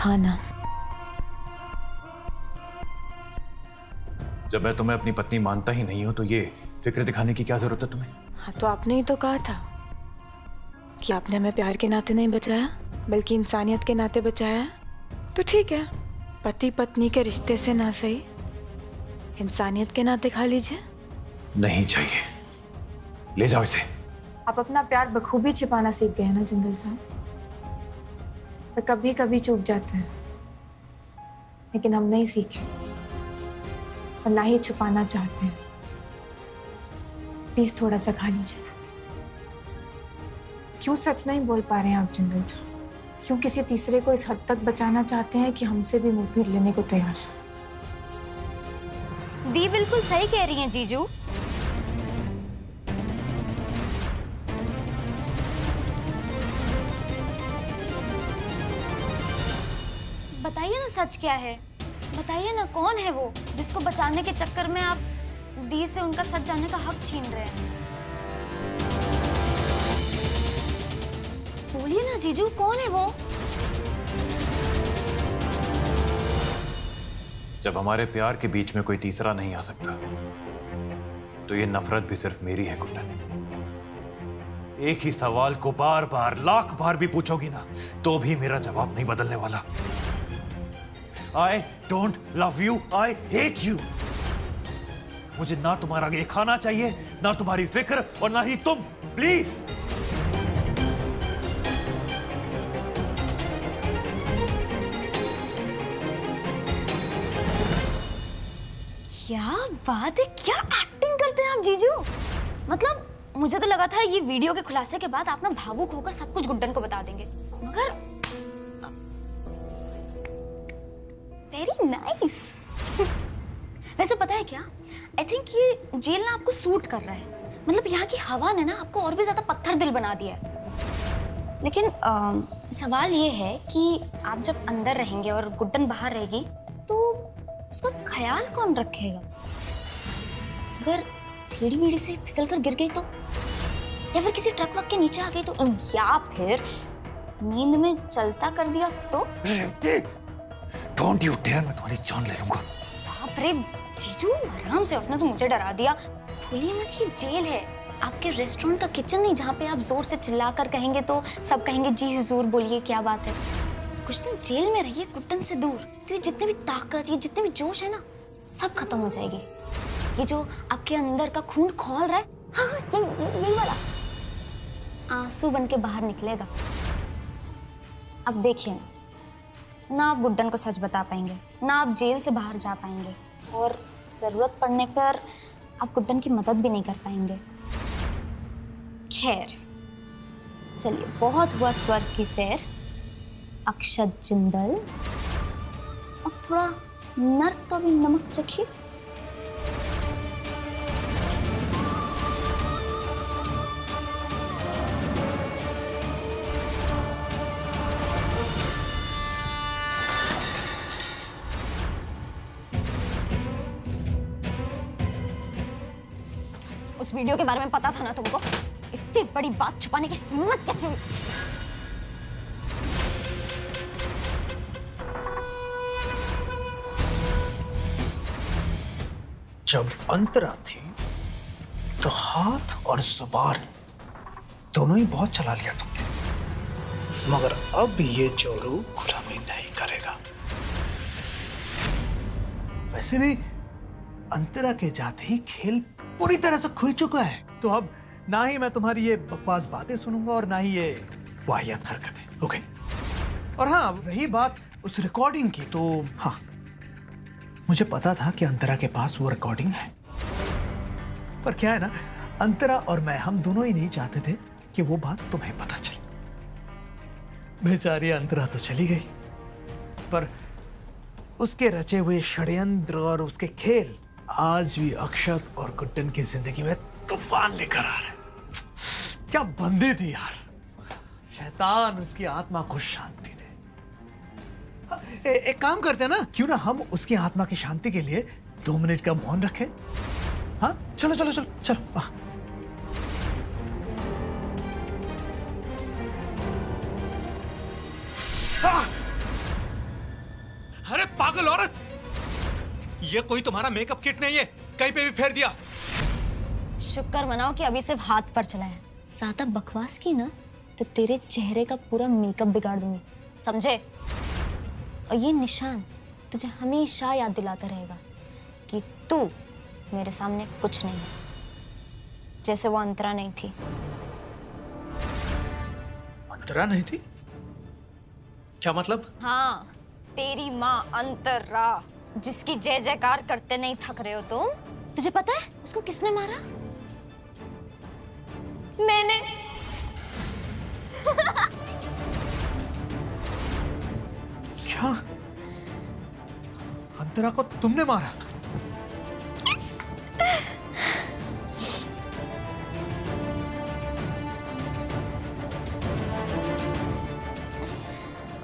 दिखाना। जब मैं तुम्हें अपनी पत्नी मानता ही नहीं हूं तो ये फिक्र दिखाने की क्या जरूरत है तुम्हें? हाँ, तो आपने ही तो कहा था कि आपने हमें प्यार के नाते नहीं बचाया बल्कि इंसानियत के नाते बचाया है। तो ठीक है, पति पत्नी के रिश्ते से ना सही इंसानियत के नाते खा लीजिए। नहीं चाहिए, ले जाओ इसे। आप अपना प्यार बखूबी छिपाना सीख गए हैं ना जिंदल साहब, पर कभी कभी चूक जाते हैं, लेकिन हम नहीं सीखे और ना ही छुपाना चाहते हैं। प्लीज थोड़ा सा खा लीजिए। क्यों सच नहीं बोल पा रहे हैं आप जिंदल साहब? क्यों किसी तीसरे को इस हद तक बचाना चाहते हैं कि हमसे भी मुंह फेर लेने को तैयार है? दी बिल्कुल सही कह रही हैं जीजू। बताइए ना सच क्या है, बताइए ना कौन है वो जिसको बचाने के चक्कर में आप दी से उनका सच जानने का हक छीन रहे हैं। बोलिए ना जीजू, कौन है वो? जब हमारे प्यार के बीच में कोई तीसरा नहीं आ सकता तो ये नफरत भी सिर्फ मेरी है गुड्डन। एक ही सवाल को बार बार लाख बार भी पूछोगी ना तो भी मेरा जवाब नहीं बदलने वाला। I don't love you, I hate you। मुझे ना तुम्हारा ये खाना चाहिए, ना तुम्हारी फिक्र और ना ही तुम। प्लीज। क्या बात है, क्या एक्टिंग करते हैं आप जीजू। मतलब मुझे तो लगा था ये वीडियो के खुलासे के बाद आप ना भावुक होकर सब कुछ गुड्डन को बता देंगे, मगर वेरी नाइस। वैसे पता है क्या, आई थिंक ये जेल ना आपको सूट कर रहा है। मतलब यहाँ की हवा ने ना आपको और भी ज्यादा पत्थर दिल बना दिया है। लेकिन सवाल ये है कि आप जब अंदर रहेंगे और गुड्डन बाहर रहेगी तो उसका ख्याल कौन रखेगा? अगर सीढ़ी वीढ़ी से फिसल कर गिर गई तो, या फिर किसी ट्रक वक के नीचे आ गई तो, या फिर नींद में चलता कर दिया तो? Don't you dare, मैं तुम्हारी जान ले लूंगा। बाप रे जीजू, आराम से, अपना तो मुझे डरा दिया। भूलिए मत ये जेल है, आपके रेस्टोरेंट का किचन नहीं जहाँ पे आप जोर से चिल्लाकर कहेंगे तो सब कहेंगे जी हुजूर बोलिए क्या बात है। कुछ दिन जेल में रहिए गुड्डन से दूर, तो ये जितने भी ताकत, ये जितने भी जोश है ना, सब खत्म हो जाएगी। ये जो आपके अंदर का खून खौल रहा है, हाँ यही वाला आंसू बन के बाहर निकलेगा। अब देखिए ना आप गुड्डन को सच बता पाएंगे, ना आप जेल से बाहर जा पाएंगे, और जरूरत पड़ने पर आप गुड्डन की मदद भी नहीं कर पाएंगे। खैर चलिए, बहुत हुआ स्वर्ग की सैर। अक्षत जिंदल, अब थोड़ा नर्क का भी नमक चखिए। उस वीडियो के बारे में पता था ना तुमको? इतनी बड़ी बात छुपाने की हिम्मत कैसे हुई? जब अंतरा थी तो हाथ और जुबान दोनों ही बहुत चला लिया तुमने, मगर अब ये जोरू गुलामी नहीं करेगा। वैसे भी अंतरा के जाते ही खेल पूरी तरह से खुल चुका है, तो अब ना ही मैं तुम्हारी ये बकवास बातें सुनूंगा और ना ही ये वाहियात हरकतें। ओके? और हाँ, रही बात उस रिकॉर्डिंग की, तो हाँ, मुझे पता था कि अंतरा के पास वो रिकॉर्डिंग है, पर क्या है ना, अंतरा और मैं, हम दोनों ही नहीं चाहते थे कि वो बात तुम्हें पता चले। बेचारी अंतरा तो चली गई, पर उसके रचे हुए षड्यंत्र और उसके खेल आज भी अक्षत और गुड्डन की जिंदगी में तूफान लेकर आ रहे हैं। क्या बंदी थी यार, शैतान उसकी आत्मा को शांति दे। एक काम करते हैं ना, क्यों ना हम उसकी आत्मा की शांति के लिए 2 मिनट का मौन रखें? हाँ चलो चलो चलो चलो। पागल औरत, ये कोई तुम्हारा मेकअप किट नहीं है, कहीं पे भी फेर दिया। शुक्र मनाओ कि अभी सिर्फ हाथ पर चला है, ज्यादा बकवास की ना तो तेरे चेहरे का पूरा मेकअप बिगाड़ दूंगी, समझे? और ये निशान तुझे हमेशा याद दिलाता रहेगा कि तू मेरे सामने कुछ नहीं है, जैसे वो अंतरा नहीं थी। अंतरा नहीं थी? क्या मतलब? हाँ, तेरी माँ अंतरा, जिसकी जय जयकार करते नहीं थक रहे हो तुम। तुझे पता है उसको किसने मारा? मैंने। क्या? अंतरा को तुमने मारा?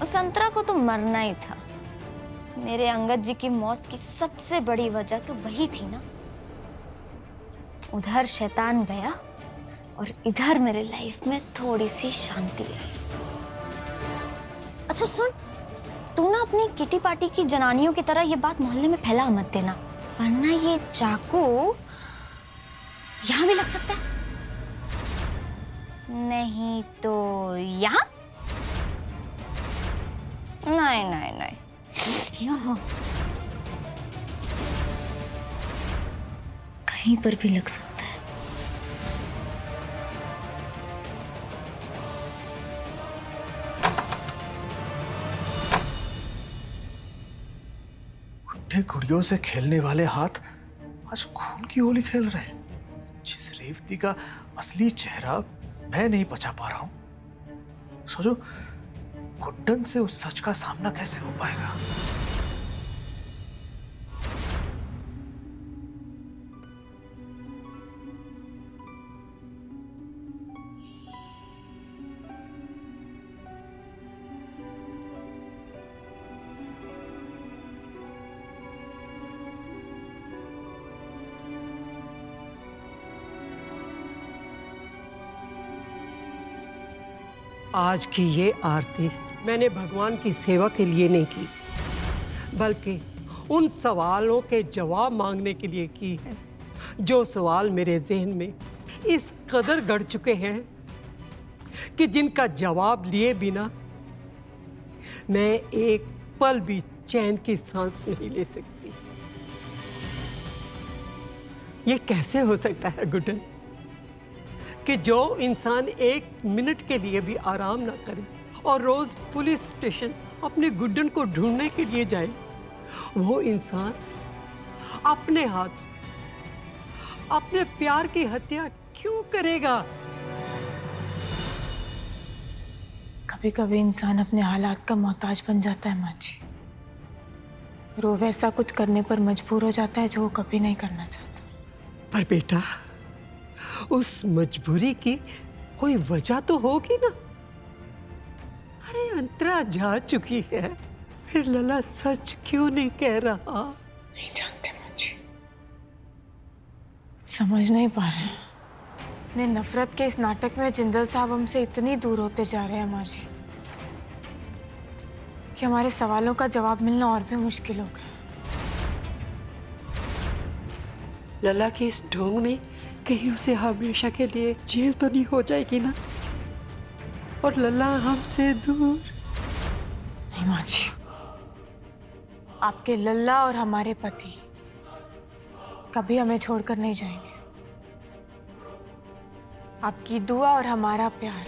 उस अंतरा को तो मरना ही था। मेरे अंगद जी की मौत की सबसे बड़ी वजह तो वही थी ना। उधर शैतान गया और इधर मेरे लाइफ में थोड़ी सी शांति आई। अच्छा सुन, तू ना अपनी किटी पार्टी की जनानियों की तरह ये बात मोहल्ले में फैला मत देना, वरना ये चाकू यहाँ भी लग सकता है। नहीं तो यहाँ? नहीं नहीं नहीं, यहाँ कहीं पर भी लग सकता है। गुड्डे गुड़ियों से खेलने वाले हाथ आज खून की होली खेल रहे हैं। जिस रेवती का असली चेहरा मैं नहीं बचा पा रहा हूं, सोचो गुड्डन से उस सच का सामना कैसे हो पाएगा। आज की ये आरती मैंने भगवान की सेवा के लिए नहीं की, बल्कि उन सवालों के जवाब मांगने के लिए की है जो सवाल मेरे जहन में इस कदर गड़ चुके हैं कि जिनका जवाब लिए बिना मैं एक पल भी चैन की सांस नहीं ले सकती। ये कैसे हो सकता है गुड्डन कि जो इंसान एक मिनट के लिए भी आराम ना करे और रोज पुलिस स्टेशन अपने गुड्डन को ढूंढने के लिए जाए, वो इंसान अपने हाथ अपने प्यार की हत्या क्यों करेगा? कभी कभी इंसान अपने हालात का मोहताज बन जाता है माँ जी, और वो वैसा कुछ करने पर मजबूर हो जाता है जो वो कभी नहीं करना चाहता। पर बेटा, उस मजबूरी की कोई वजह तो होगी ना। अरे अंतरा जा चुकी है, फिर लला सच क्यों नहीं कह रहा? नहीं जानते माँ जी, समझ नहीं पा रहे हैं। अपने नफरत के इस नाटक में जिंदल साहब हमसे इतनी दूर होते जा रहे हैं माँ जी कि हमारे सवालों का जवाब मिलना और भी मुश्किल हो गया। लला की इस ढोंग में कहीं उसे हमेशा के लिए जेल तो नहीं हो जाएगी ना, और लला हमसे दूर? नहीं माँ जी, आपके लल्ला और हमारे पति कभी हमें छोड़कर नहीं जाएंगे। आपकी दुआ और हमारा प्यार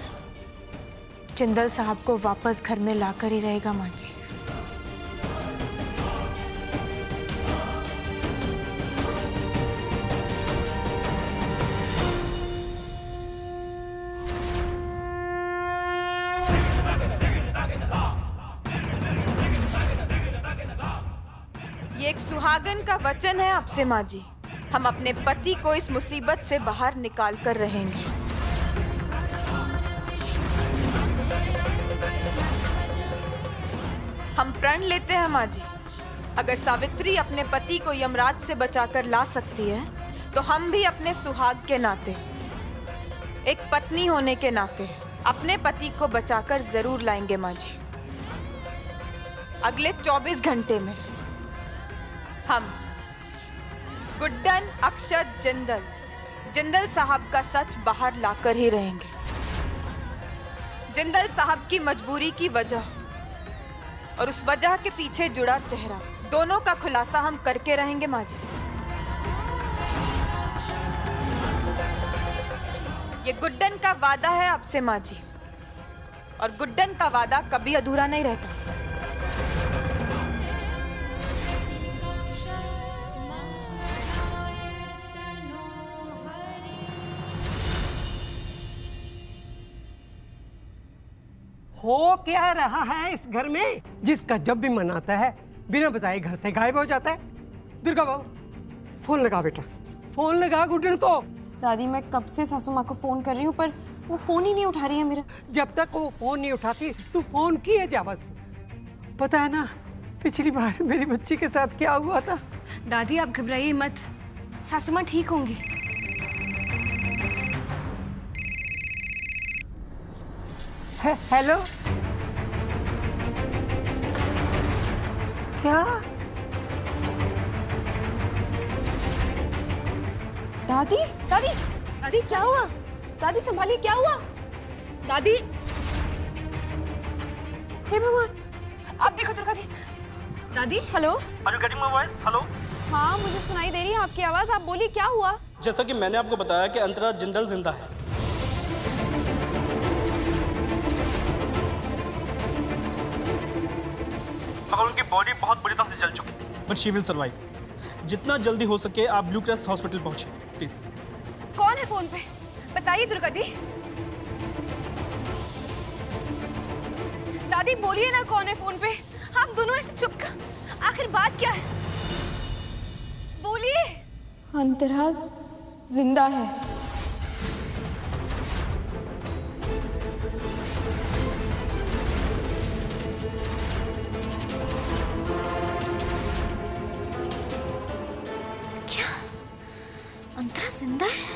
जिंदल साहब को वापस घर में लाकर ही रहेगा माँ जी। ये एक सुहागन का वचन है आपसे माँ जी, हम अपने पति को इस मुसीबत से बाहर निकाल कर रहेंगे। हम प्रण लेते हैं माँ जी, अगर सावित्री अपने पति को यमराज से बचाकर ला सकती है तो हम भी अपने सुहाग के नाते, एक पत्नी होने के नाते अपने पति को बचाकर जरूर लाएंगे माँ जी। अगले 24 घंटे में हम गुड्डन अक्षत जिंदल जिंदल साहब का सच बाहर लाकर ही रहेंगे। जिंदल साहब की मजबूरी की वजह और उस वजह के पीछे जुड़ा चेहरा, दोनों का खुलासा हम करके रहेंगे माँ जी। ये गुड्डन का वादा है आपसे माँ जी, और गुड्डन का वादा कभी अधूरा नहीं रहता। हो क्या रहा है इस घर में, जिसका जब भी मन आता है बिना बताए घर से गायब हो जाता है? दुर्गा बहू, फोन लगा बेटा, फोन लगा गुड्डन को। दादी मैं कब से सासू माँ को फोन कर रही हूँ पर वो फोन ही नहीं उठा रही है मेरा। जब तक वो फोन नहीं उठाती तू फोन किए जा बस। पता है ना पिछली बार मेरी बच्ची के साथ क्या हुआ था? दादी आप घबराइए मत, सासू माँ ठीक होंगी। हेलो, क्या? दादी दादी दादी क्या हुआ? दादी संभालिए, क्या हुआ? दादी, हे भगवान, आप देखो दुर्गा दी। दादी hello. Are you getting my voice? Hello? हाँ मुझे सुनाई दे रही है आपकी आवाज, आप बोलिए क्या हुआ? जैसा कि मैंने आपको बताया कि अंतरा जिंदल जिंदा है। मगर उनकी बॉडी बहुत बुरी तरह से जल चुकी है। But she will survive. जितना जल्दी हो सके आप ब्लू क्रॉस हॉस्पिटल पहुंचे प्लीज। कौन है फोन पे? बताइए दुर्गा दी। दादी बोलिए ना कौन है फोन पे? हम दोनों ऐसे चुप का, आखिर बात क्या है? बोलिए। अंतरा जिंदा है। क्या अंतरा जिंदा है?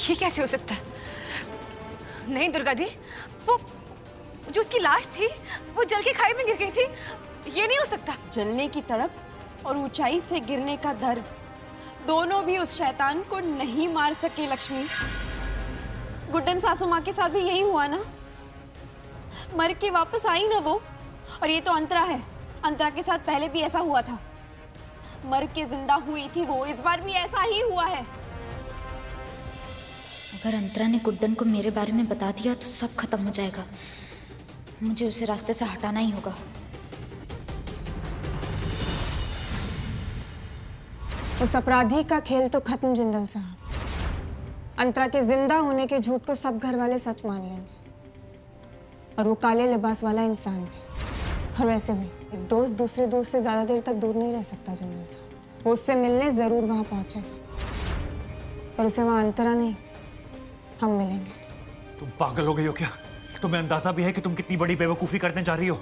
ये कैसे हो सकता है? नहीं दुर्गा दी, वो जो उसकी लाश थी वो जल के खाई में गिर गई थी, ये नहीं हो सकता। जलने की तड़प और ऊंचाई से गिरने का दर्द, दोनों भी उस शैतान को नहीं मार सके लक्ष्मी। गुड्डन सासू माँ के साथ भी यही हुआ ना, मर के वापस आई ना वो। और ये तो अंतरा है, अंतरा के साथ पहले भी ऐसा हुआ था, मर के जिंदा हुई थी वो, इस बार भी ऐसा ही हुआ है। अगर अंतरा ने गुड्डन को मेरे बारे में बता दिया तो सब खत्म हो जाएगा। मुझे उसे रास्ते से हटाना ही होगा। उस अपराधी का खेल तो खत्म जिंदल साहब। अंतरा के जिंदा होने के झूठ को सब घर वाले सच मान लेंगे, और वो काले लिबास वाला इंसान भी। और वैसे भी एक दोस्त दूसरे दोस्त से ज्यादा देर तक दूर नहीं रह सकता जिंदल साहब। वो उससे मिलने जरूर वहां पहुंचेगा, और उसे वहां अंतरा नहीं, हम मिलेंगे। तुम पागल हो गई हो क्या? तुम्हें अंदाजा भी है कि तुम कितनी बड़ी बेवकूफी करने जा रही हो?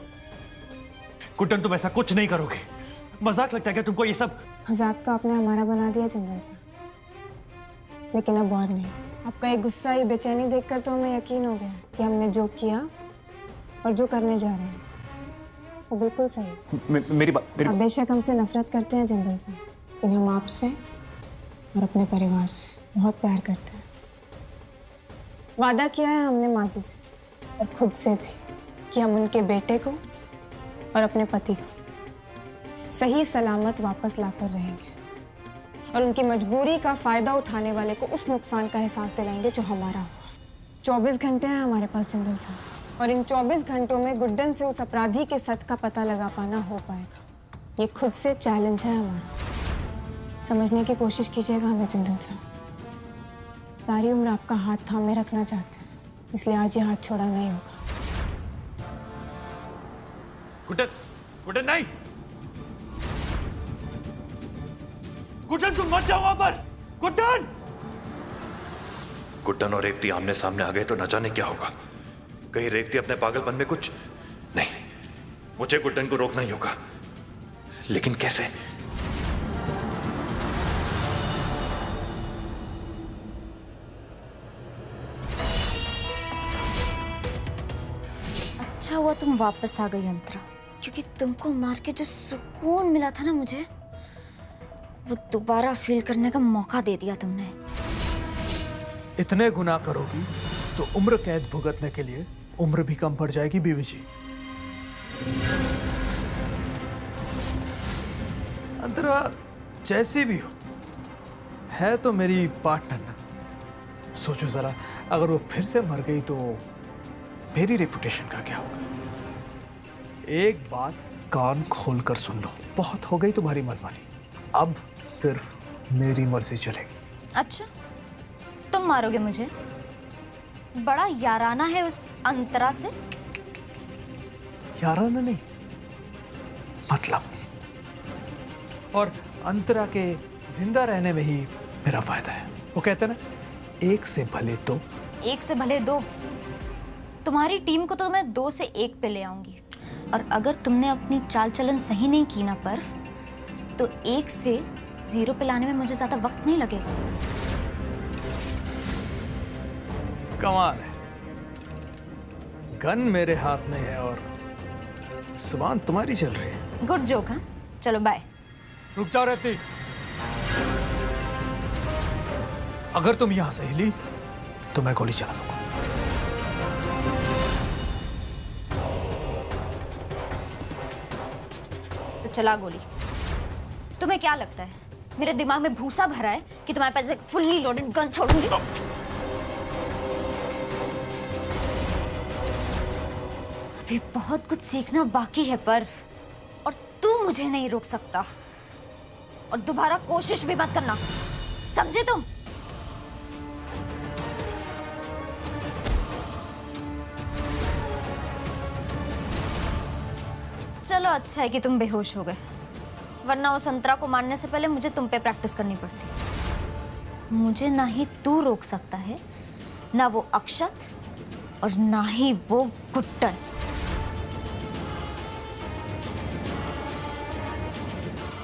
गुड्डन तुम ऐसा कुछ नहीं करोगे। मजाक लगता है क्या तुमको ये सब? मजाक तो आपने हमारा बना दिया जिंदल साहब, लेकिन अब और नहीं। आपका एक गुस्सा, ये बेचैनी देखकर तो हमें यकीन हो गया कि हमने जो किया और जो करने जा रहे हैं वो बिल्कुल सही है। मेरी बात आप बेशक हमसे नफरत करते हैं जिंदल साहब, लेकिन हम आपसे और अपने परिवार से बहुत प्यार करते हैं। वादा किया है हमने माँ जी से और खुद से भी कि हम उनके बेटे को और अपने पति को सही सलामत वापस लाकर रहेंगे, और उनकी मजबूरी का फायदा उठाने वाले को उस नुकसान का एहसास दिलाएंगे जो हमारा हुआ। 24 घंटे हैं हमारे पास जिंदल साहब, और इन 24 घंटों में गुड्डन से उस अपराधी के सच का पता लगा पाना हो पाएगा। ये खुद से चैलेंज है हमारा। समझने की कोशिश कीजिएगा हमें जिंदल साहब। सारी उम्र आपका हाथ थामे रखना चाहते हैं, इसलिए आज ये हाथ छोड़ा नहीं होगा। गुड्डन, गुड्डन नहीं। गुड्डन तुम मत जाओ वहां पर। गुड्डन! गुड्डन और रेवती आमने सामने आ गए तो न जाने क्या होगा। कहीं रेवती अपने पागलपन में कुछ नहीं। मुझे गुड्डन को रोकना ही होगा, लेकिन कैसे? अच्छा हुआ तुम वापस आ गई अंतरा, क्योंकि तुमको मार के जो सुकून मिला था ना मुझे, वो दोबारा फील करने का मौका दे दिया तुमने। इतने गुनाह करोगी तो उम्र कैद भुगतने के लिए उम्र भी कम पड़ जाएगी बीवी जी। अंतरा जैसी भी हो, है तो मेरी पार्टनर ना। सोचो जरा, अगर वो फिर से मर गई तो मेरी रेपुटेशन का क्या होगा? एक बात कान खोल कर सुन लो, बहुत हो गई तुम्हारी मनमानी, अब सिर्फ मेरी मर्जी चलेगी। अच्छा, तुम मारोगे मुझे? बड़ा याराना है उस अंतरा से। याराना नहीं, मतलब। और अंतरा के जिंदा रहने में ही मेरा फायदा है। वो कहते हैं ना, एक से भले दो। एक से भले दो? तुम्हारी टीम को तो मैं 2 से 1 पे ले आऊंगी, और अगर तुमने अपनी चाल चलन सही नहीं की ना पर्व, तो 1 से 0 पे लाने में मुझे ज्यादा वक्त नहीं लगेगा। कमाल है, गन मेरे हाथ में है और जुबान तुम्हारी चल रही है। Good joke. हाँ, चलो बाय। रुक जाओ रेवती, अगर तुम यहां से हिली तो मैं गोली चला दूंगा। तो चला गोली। तुम्हें क्या लगता है मेरे दिमाग में भूसा भरा है कि तुम्हारे पास एक फुल्ली लोडेड गन छोड़ूंगी? अभी बहुत कुछ सीखना बाकी है पर्व, और तू मुझे नहीं रोक सकता। और दोबारा कोशिश भी मत करना, समझे तुम? चलो अच्छा है कि तुम बेहोश हो गए, वरना वो संतरा को मारने से पहले मुझे तुम पे प्रैक्टिस करनी पड़ती। मुझे ना ही तू रोक सकता है, ना वो अक्षत, और ना ही वो गुड्डन।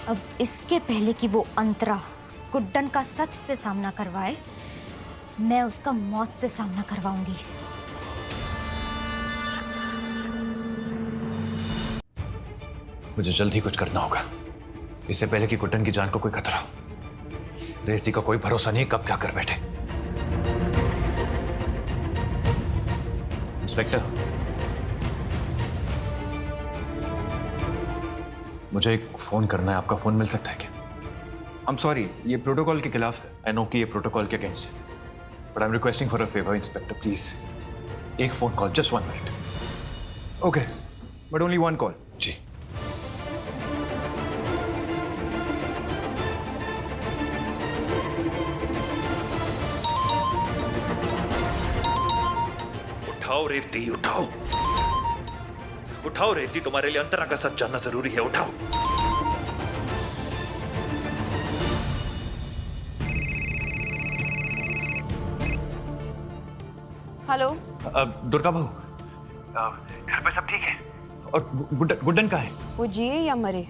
अब इसके पहले कि वो अंतरा गुड्डन का सच से सामना करवाए, मैं उसका मौत से सामना करवाऊंगी। मुझे जल्द ही कुछ करना होगा, इससे पहले कि गुड्डन की जान को कोई खतरा हो। रेवती का कोई भरोसा नहीं, कब क्या कर बैठे। इंस्पेक्टर, मुझे एक फोन करना है, आपका फोन मिल सकता है क्या? आई एम सॉरी, ये प्रोटोकॉल के खिलाफ है। आई नो कि ये प्रोटोकॉल के अगेंस्ट है, but I am requesting for a favour inspector, please. एक phone call, just 1 minute. Okay, but only 1 call. जी। उठाओ रेवती, उठाओ उठाओ रेवती, तुम्हारे लिए अंतरा का सच जानना जरूरी है, उठाओ। हेलो। दुर्गा बहू, घर पे सब ठीक है? और गुड्डन कहाँ है? वो जिए या मरे,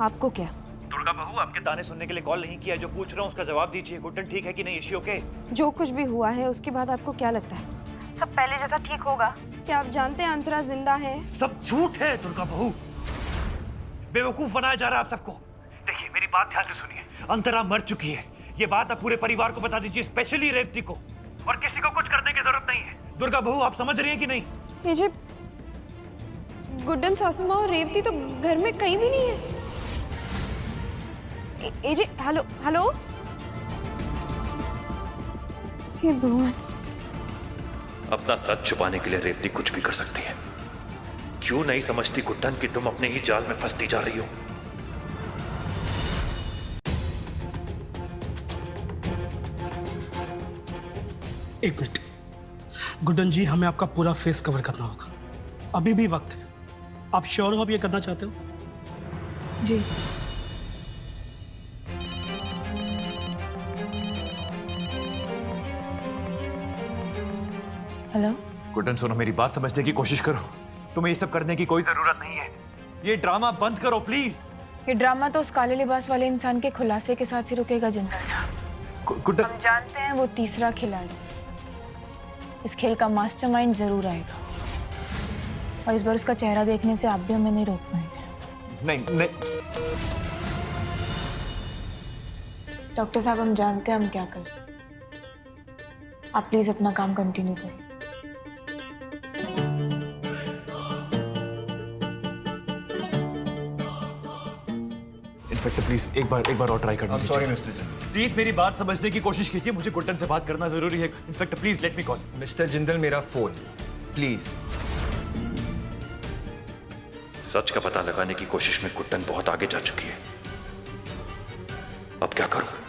आपको क्या? दुर्गा बहू, आपके ताने सुनने के लिए कॉल नहीं किया, जो पूछ रहा हूँ उसका जवाब दीजिए। गुड्डन ठीक है कि नहीं? Issue okay? जो कुछ भी हुआ है उसके बाद आपको क्या लगता है सब पहले जैसा ठीक होगा? क्या आप जानते हैं अंतरा जिंदा है? सब झूठ है दुर्गा बहू, बेवकूफ बनाया जा रहा है आप सबको। देखिए मेरी बात ध्यान से सुनिए, अंतरा मर चुकी है, ये बात आप पूरे परिवार को बता दीजिए, स्पेशली रेवती को, और किसी को कुछ करने की जरूरत नहीं है। दुर्गा बहू, आप समझ रही हैं कि नहीं? ये जी, गुड्डन, सासू माँ और रेवती तो घर में कहीं भी नहीं है। ए जी, हेलो हेलो। हे भगवान, अपना सच छुपाने के लिए रेवती कुछ भी कर सकती है। क्यों नहीं समझती गुड्डन कि तुम अपने ही जाल में फंसती जा रही हो? एक मिनट, गुड्डन जी, हमें आपका पूरा फेस कवर करना होगा, अभी भी वक्त है। आप श्योर हो आप ये करना चाहते हो? जी। हेलो। गुड्डन सुनो, मेरी बात समझने की कोशिश करो, तुम्हें ये सब करने की कोई जरूरत नहीं है। ये ड्रामा बंद करो प्लीज। ये ड्रामा तो उस काले लिबास वाले इंसान के खुलासे के साथ ही रुकेगा जिंदल। गुड्डन, हम जानते हैं वो तीसरा खिलाड़ी इस खेल का मास्टरमाइंड जरूर आएगा। और इस बार उसका चेहरा देखने से आप भी हमें नहीं रोक पाएंगे। नहीं नहीं, डॉक्टर साहब हम जानते हैं हम क्या करें, आप प्लीज अपना काम कंटिन्यू करें। इंस्पेक्टर प्लीज एक बार और ट्राई करना। Sorry mister Jindal. प्लीज मेरी बात समझने की कोशिश कीजिए, मुझे गुड्डन से बात करना जरूरी है। Inspector please let me call. Mister Jindal, मेरा फोन प्लीज। सच का पता लगाने की कोशिश में गुड्डन बहुत आगे जा चुकी है। अब क्या करूं?